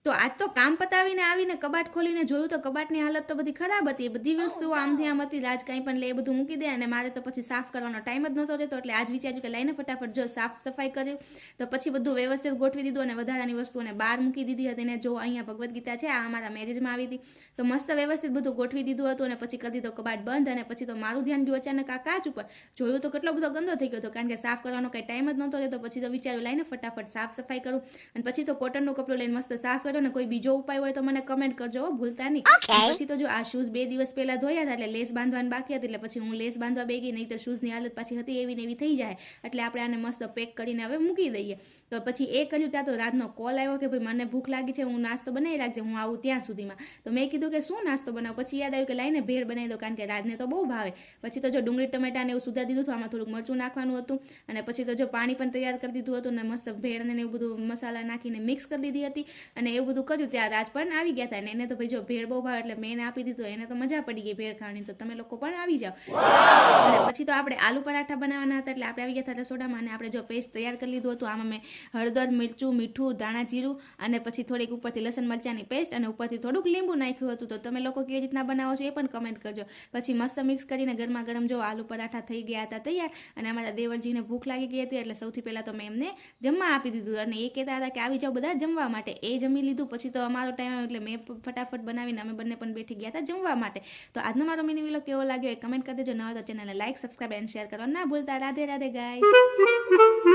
તો આજ તો કામ પતાવીને આવીને કબાટ ખોલીને જોયું તો કબાટની હાલત તો બધી ખરાબ હતી. બધી વસ્તુઓ આમથી આમ હતી. આજ કંઈ પણ લે એ બધું મૂકી દે અને મારે તો પછી સાફ કરવાનો ટાઈમ જ નહોતો રહેતો. એટલે આજ વિચાર્યું કે લઈને ફટાફટ જો સાફ સફાઈ કર્યું તો પછી બધું વ્યવસ્થિત ગોઠવી દીધું અને વધારાની વસ્તુઓને બહાર મૂકી દીધી હતી. ને જો અહીંયા ભગવદ્ ગીતા છે, આ અમારા મેરેજમાં આવી હતી તો મસ્ત વ્યવસ્થિત બધું ગોઠવી દીધું હતું અને પછી કરી દીધો કબાટ બંધ. અને પછી તો મારું ધ્યાન ગયું અચાનક આ કાચ ઉપર. જોયું તો કેટલો બધો ગંદો થઈ ગયો હતો કારણ કે સાફ કરવાનો કંઈ ટાઈમ જ નહોતો રહેતો. પછી તો વિચાર્યું લઈને ફટાફટ સાફ સફાઈ કરું અને પછી તો કોટનનું કપડું લઈને મસ્ત સાફ કર્યો. ને કોઈ બીજો ઉપાય હોય તો મને કમેન્ટ કરજો, ભૂલતા નહીં. પછી તો જો આ શૂઝ 2 દિવસ પહેલા ધોયા હતા એટલે લેસ બાંધવાની બાકી હતી એટલે પછી હું લેસ બાંધવા બેગી, નહીં તો શૂઝની હાલત પાછી હતી એવી ને એવી થઈ જાય. એટલે આપણે આને મસ્ત પેક કરીને હવે મૂકી દઈએ. તો પછી એ કર્યું ત્યાં તો રાતનો કોલ આવ્યો કે ભાઈ મને ભૂખ લાગી છે, હું નાસ્તો બનાવી રાખજે, હું આવું ત્યાં સુધીમાં. તો મેં કીધું કે શું નાસ્તો બનાવું? પછી યાદ આવ્યું કે લાઈને ભેળ બનાવી દો કારણ કે રાજને તો બહુ ભાવે. પછી તો જો ડુંગળી ટમેટાને એવું સુધારી દીધું હતું, આમાં થોડુંક મરચું નાખવાનું હતું અને પછી તો જો પાણી પણ તૈયાર કરી દીધું હતું ને મસ્ત ભેળને એવું બધું મસાલા નાખીને મિક્સ કરી દીધી હતી અને એવું બધું કર્યું. ત્યાં રાજ પણ આવી ગયા હતા અને એને તો ભાઈ જો ભેળ બહુ ભાવે એટલે મેં આપી દીધું. એને તો મજા પડી ગઈ ભેળ ખાવાની. તો તમે લોકો પણ આવી જાઓ. અને પછી તો આપણે આલુ પરાઠા બનાવવાના હતા એટલે આપણે આવી ગયા હતા રસોડામાં અને આપણે જો પેસ્ટ તૈયાર કરી લીધું હતું. આમાં મેં હળદર, મિરચું, મીઠું, ધાણા જીરું અને પછી થોડીક ઉપરથી લસણ મરચાંની પેસ્ટ અને ઉપરથી થોડુંક લીંબુ નાખ્યું હતું. તો તમે લોકો કેવી રીતના બનાવો છો એ પણ કમેન્ટ કરજો. પછી મસ્ત મિક્સ કરીને ગરમા ગરમ જો આલુ પરાઠા થઈ ગયા હતા તૈયાર. અને અમારા દેવરજીને ભૂખ લાગી ગઈ હતી એટલે સૌથી પહેલાં તો મેં એમને જમવા આપી દીધું અને એ કહેતા હતા કે આવી જાઓ બધા જમવા માટે. એ જમી લીધું પછી તો અમારો ટાઈમ આવ્યો એટલે મેં ફટાફટ બનાવીને અમે બંને પણ બેઠી ગયા હતા જમવા માટે. તો આજનો મારો મિની વિલોગ કેવો લાગ્યો એ કમેન્ટ કરી દેજો. ન હોય તો ચેનલને લાઈક, સબસ્ક્રાઇબ એન્ડ શેર કરવા ના ભૂલતા. રાધે રાધે ગાઈસ.